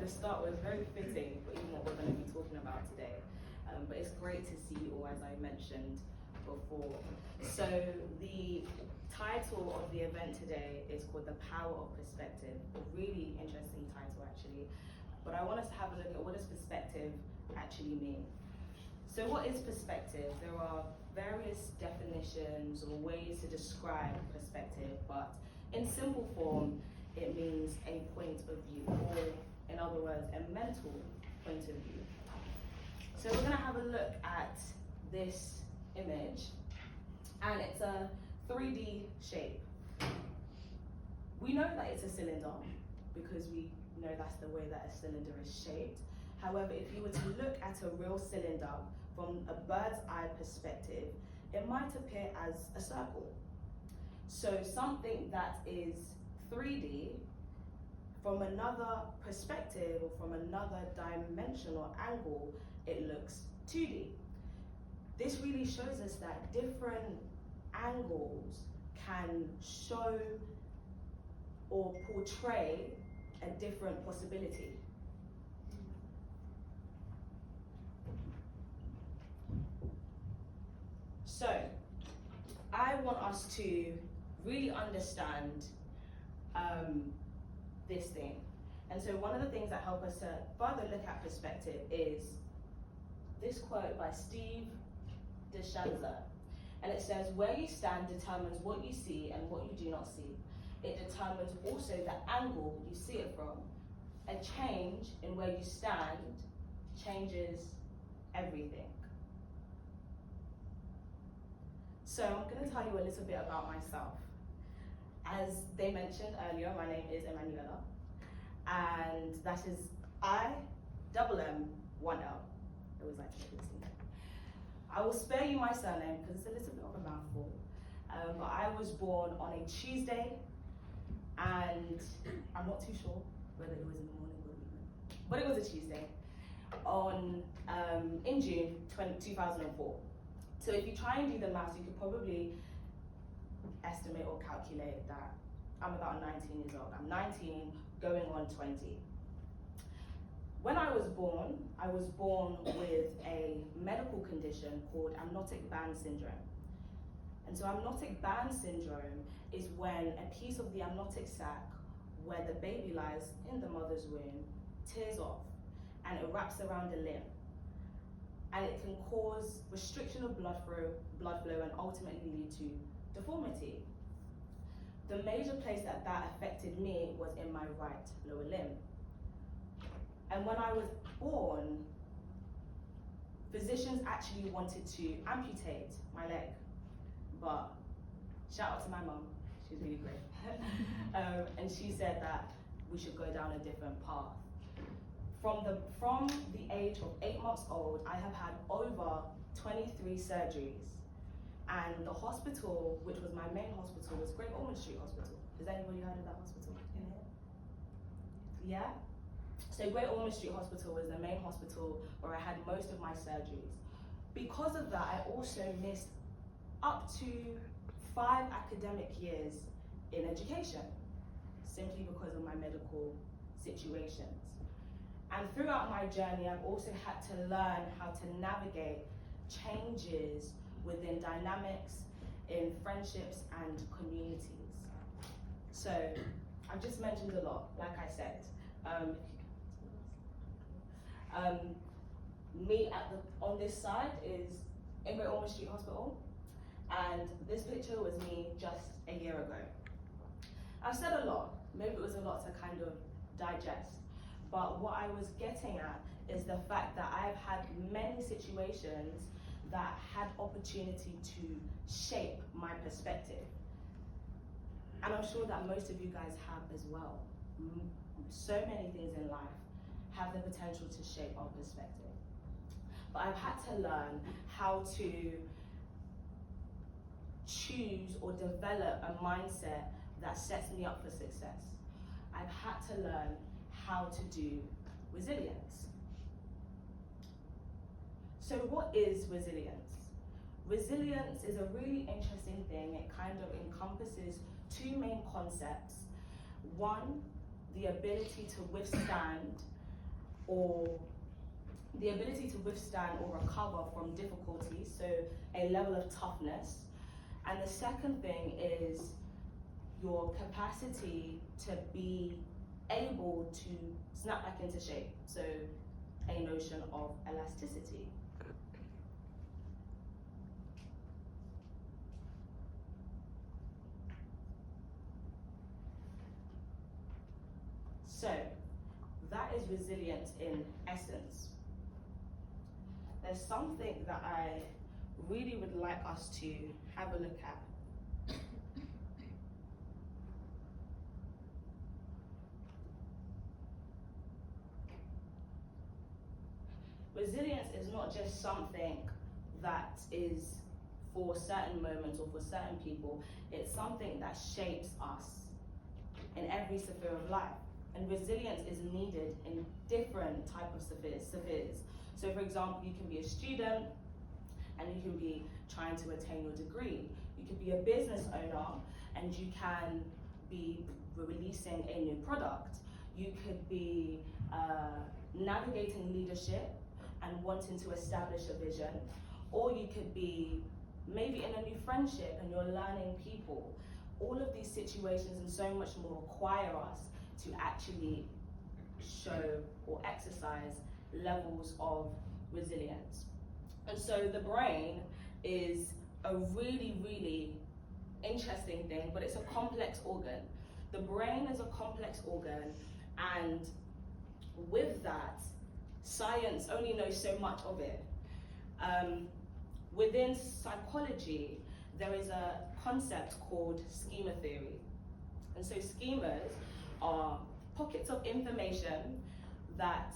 the start was very fitting for even what we're going to be talking about today. But it's great to see you all, as I mentioned before. So the title of the event today is called The Power of Perspective. A really interesting title, actually. But I want us to have a look at what does perspective actually mean. So what is perspective? There are various definitions or ways to describe perspective, but in simple form, it means a point of view, or in other words, a mental point of view. So we're going to have a look at this image, and it's a 3D shape. We know that it's a cylinder because we know that's the way that a cylinder is shaped. However, if you were to look at a real cylinder from a bird's eye perspective, it might appear as a circle. So something that is 3D, from another perspective or from another dimension or angle, it looks 2D. This really shows us that different angles can show or portray a different possibility. So, I want us to really understand this thing. And so one of the things that help us to further look at perspective is this quote by Steve DeShanza. And it says, where you stand determines what you see and what you do not see. It determines also the angle you see it from. A change in where you stand changes everything. So I'm going to tell you a little bit about myself. As they mentioned earlier, my name is Immanuela, and that is I-double-M-1-L. It was like 15. I will spare you my surname because it's a little bit of a mouthful. But I was born on a Tuesday, and I'm not too sure whether it was in the morning or evening, but it was a Tuesday in June 2004. So if you try and do the maths, you could probably estimate or calculate that I'm about 19 years old. I'm 19, going on 20. When I was born with a medical condition called amniotic band syndrome. And so amniotic band syndrome is when a piece of the amniotic sac where the baby lies in the mother's womb tears off and it wraps around the limb. And it can cause restriction of blood flow and ultimately lead to deformity. The major place that affected me was in my right lower limb. And when I was born, physicians actually wanted to amputate my leg. But shout out to my mum, she's really great. And she said that we should go down a different path. From the age of 8 months old, I have had over 23 surgeries. And the hospital, which was my main hospital, was Great Ormond Street Hospital. Has anybody heard of that hospital in here? Yeah? So Great Ormond Street Hospital was the main hospital where I had most of my surgeries. Because of that, I also missed up to 5 academic years in education, simply because of my medical situations. And throughout my journey, I've also had to learn how to navigate changes within dynamics in friendships and communities. So I've just mentioned a lot, like I said. Me on this side is in Great Ormond Street Hospital, and this picture was me just a year ago. I've said a lot, maybe it was a lot to kind of digest. But what I was getting at is the fact that I've had many situations that had opportunity to shape my perspective. And I'm sure that most of you guys have as well. So many things in life have the potential to shape our perspective. But I've had to learn how to choose or develop a mindset that sets me up for success. I've had to learn how to do resilience. So what is resilience? Resilience is a really interesting thing. It kind of encompasses 2 main concepts. One, the ability to withstand or the ability to withstand or recover from difficulties, so a level of toughness. And the second thing is your capacity to be able to snap back into shape, so a notion of elasticity. So that is resilience in essence. There's something that I really would like us to have a look at. Resilience is not just something that is for certain moments or for certain people. It's something that shapes us in every sphere of life. And resilience is needed in different type of spheres. So for example, you can be a student and you can be trying to attain your degree. You could be a business owner and you can be releasing a new product. You could be navigating leadership and wanting to establish a vision. Or you could be maybe in a new friendship and you're learning people. All of these situations and so much more require us to actually show or exercise levels of resilience. And so the brain is a really, really interesting thing, but it's a complex organ. The brain is a complex organ, and with that, science only knows so much of it. Within psychology, there is a concept called schema theory. And so schemas are pockets of information that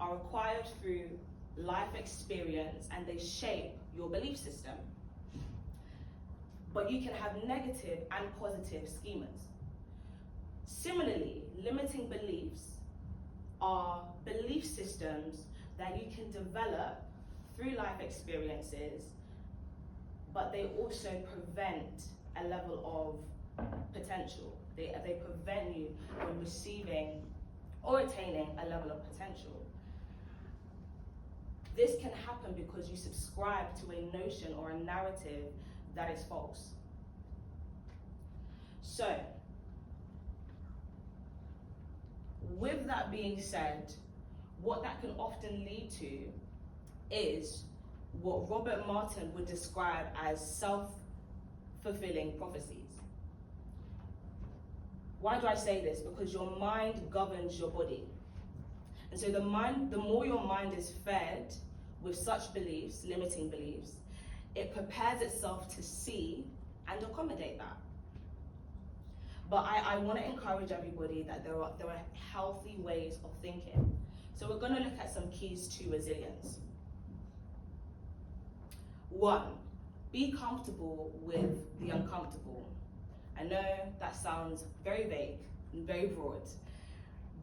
are acquired through life experience, and they shape your belief system. But you can have negative and positive schemas. Similarly, limiting beliefs are belief systems that you can develop through life experiences, but they also prevent a level of potential. They prevent you from receiving or attaining a level of potential. This can happen because you subscribe to a notion or a narrative that is false. So, with that being said, what that can often lead to is what Robert Martin would describe as self-fulfilling prophecies. Why do I say this? Because your mind governs your body. And so the more your mind is fed with such beliefs, limiting beliefs, it prepares itself to see and accommodate that. But I want to encourage everybody that there are healthy ways of thinking. So we're going to look at some keys to resilience. 1, be comfortable with the uncomfortable. I know that sounds very vague and very broad,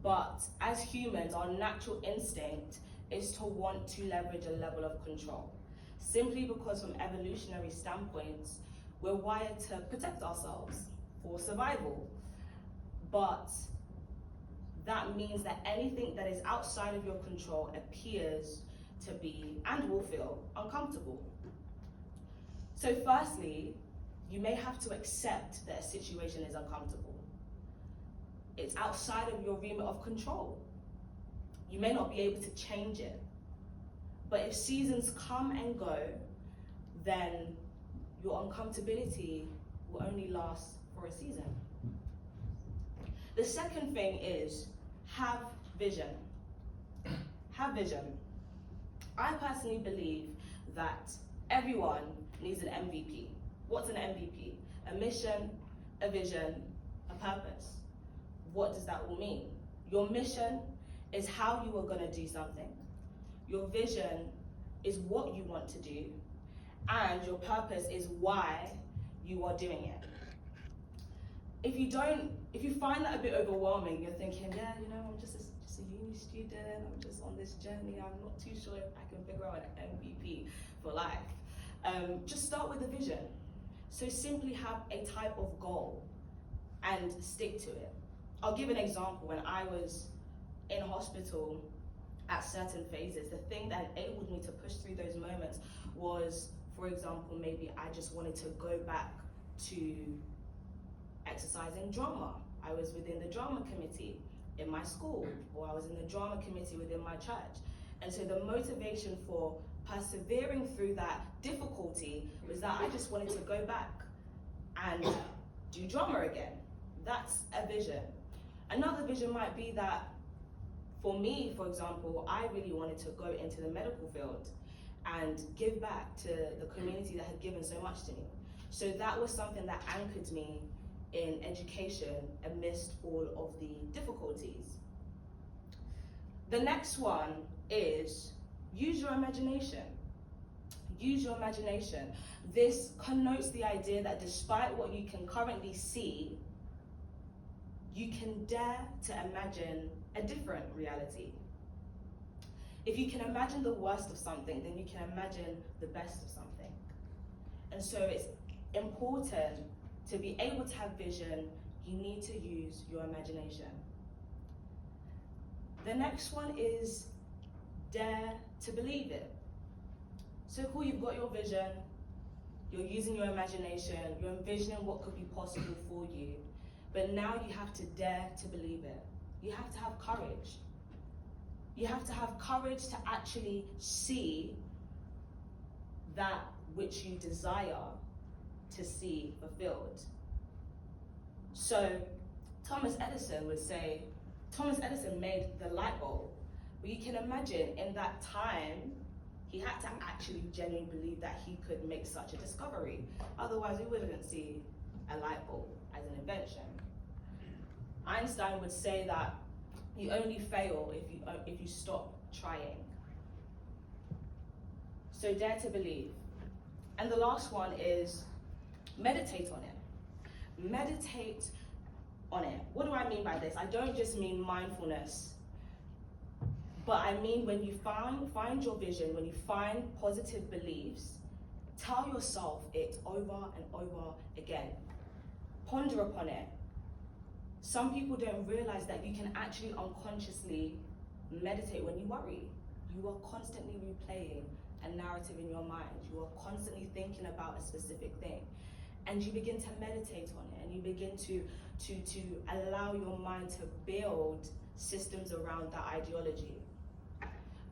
but as humans, our natural instinct is to want to leverage a level of control. Simply because from evolutionary standpoints, we're wired to protect ourselves for survival. But that means that anything that is outside of your control appears to be and will feel uncomfortable. So firstly, you may have to accept that a situation is uncomfortable. It's outside of your remit of control. You may not be able to change it. But if seasons come and go, then your uncomfortability will only last for a season. The second thing is have vision. Have vision. I personally believe that everyone needs an MVP. What's an MVP? A mission, a vision, a purpose. What does that all mean? Your mission is how you are going to do something. Your vision is what you want to do. And your purpose is why you are doing it. If you find that a bit overwhelming, you're thinking, yeah, I'm just a uni student, I'm just on this journey, I'm not too sure if I can figure out an MVP for life. Just start with a vision. So simply have a type of goal and stick to it. I'll give an example. When I was in hospital at certain phases. The thing that enabled me to push through those moments was, for example, maybe I just wanted to go back to exercising drama. I was within the drama committee in my school, or I was in the drama committee within my church. And so the motivation for persevering through that difficulty was that I just wanted to go back and do drama again. That's a vision. Another vision might be that, for me, for example, I really wanted to go into the medical field and give back to the community that had given so much to me. So that was something that anchored me in education amidst all of the difficulties. The next one is use your imagination. Use your imagination. This connotes the idea that despite what you can currently see, you can dare to imagine a different reality. If you can imagine the worst of something, then you can imagine the best of something. And so it's important to be able to have vision. You need to use your imagination. The next one is dare to believe it. So cool, you've got your vision, you're using your imagination, you're envisioning what could be possible for you, but now you have to dare to believe it. You have to have courage. You have to have courage to actually see that which you desire to see fulfilled. So Thomas Edison would say, Thomas Edison made the light bulb, but you can imagine in that time, he had to actually genuinely believe that he could make such a discovery. Otherwise, we wouldn't see a light bulb as an invention. Einstein would say that you only fail if you stop trying. So dare to believe. And the last one is meditate on it. Meditate on it. What do I mean by this? I don't just mean mindfulness, but I mean when you find your vision, when you find positive beliefs, tell yourself it over and over again. Ponder upon it. Some people don't realize that you can actually unconsciously meditate when you worry. You are constantly replaying a narrative in your mind. You are constantly thinking about a specific thing. And you begin to meditate on it, and you begin to allow your mind to build systems around that ideology.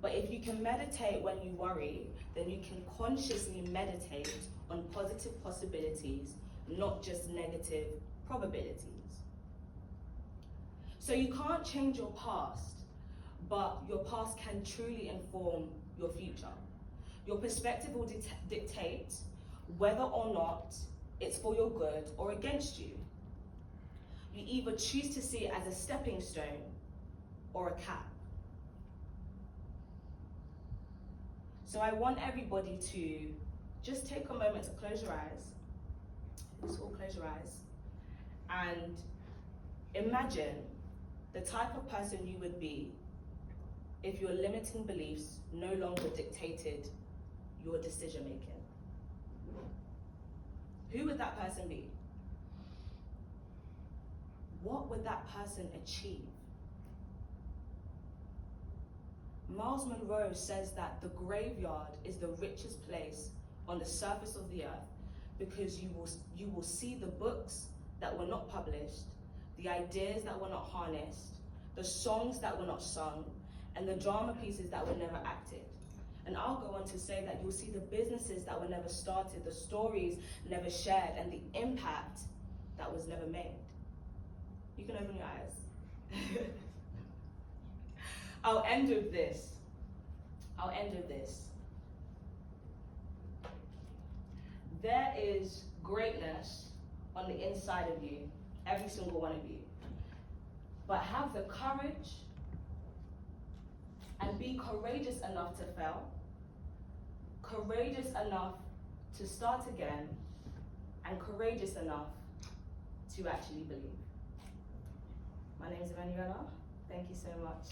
But if you can meditate when you worry, then you can consciously meditate on positive possibilities, not just negative probabilities. So you can't change your past, but your past can truly inform your future. Your perspective will dictate whether or not it's for your good or against you. You either choose to see it as a stepping stone or a cap. So I want everybody to just take a moment to close your eyes. Just all close your eyes. And imagine the type of person you would be if your limiting beliefs no longer dictated your decision making. Who would that person be? What would that person achieve? Miles Monroe says that the graveyard is the richest place on the surface of the earth because you will see the books that were not published, the ideas that were not harnessed, the songs that were not sung, and the drama pieces that were never acted. And I'll go on to say that you'll see the businesses that were never started, the stories never shared, and the impact that was never made. You can open your eyes. I'll end with this. There is greatness on the inside of you, every single one of you. But have the courage and be courageous enough to fail, courageous enough to start again, and courageous enough to actually believe. My name is Immanuela. Thank you so much.